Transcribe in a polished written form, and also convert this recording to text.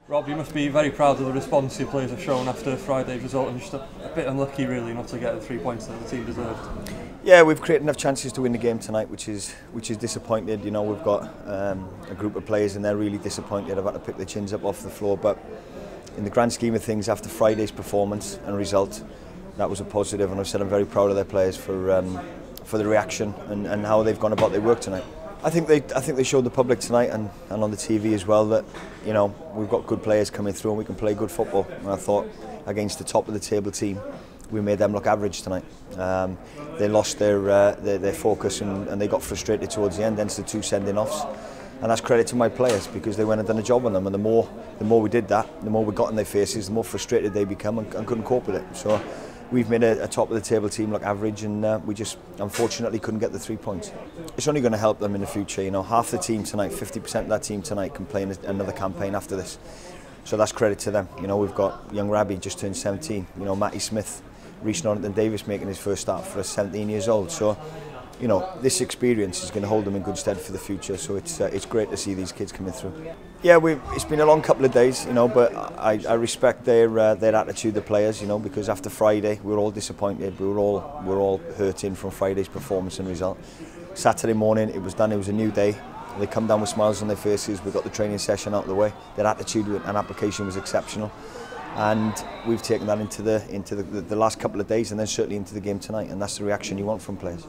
Rob, you must be very proud of the response your players have shown after Friday's result, and just a bit unlucky really not to get the 3 points that the team deserved. Yeah, we've created enough chances to win the game tonight, which is disappointed. You know, we've got a group of players and they're really disappointed. I've had to pick their chins up off the floor, but in the grand scheme of things, after Friday's performance and result, that was a positive, and I've said I'm very proud of their players for the reaction and how they've gone about their work tonight. I think they showed the public tonight and on the TV as well that, you know, we've got good players coming through and we can play good football. And I thought against the top of the table team, we made them look average tonight. They lost their focus and they got frustrated towards the end, hence the 2 sending-offs. And that's credit to my players because they went and done a job on them. And the more we did that, the more we got in their faces, the more frustrated they become and couldn't cope with it. So we've made a top of the table team look average, and we just unfortunately couldn't get the 3 points. It's only going to help them in the future. You know, half the team tonight, 50% of that team tonight can play in another campaign after this. So that's credit to them. You know, we've got young Rabbi just turned 17. You know, Matty Smith, Reece Norrington Davis making his first start for us, 17 years old. So, you know, this experience is going to hold them in good stead for the future. So it's great to see these kids coming through. Yeah, it's been a long couple of days, you know, but I respect their attitude, the players, you know, because after Friday we were all disappointed. We were all hurting from Friday's performance and result. Saturday morning it was done. It was a new day. They come down with smiles on their faces. We got the training session out of the way. Their attitude and application was exceptional, and we've taken that into the last couple of days, and then certainly into the game tonight. And that's the reaction you want from players.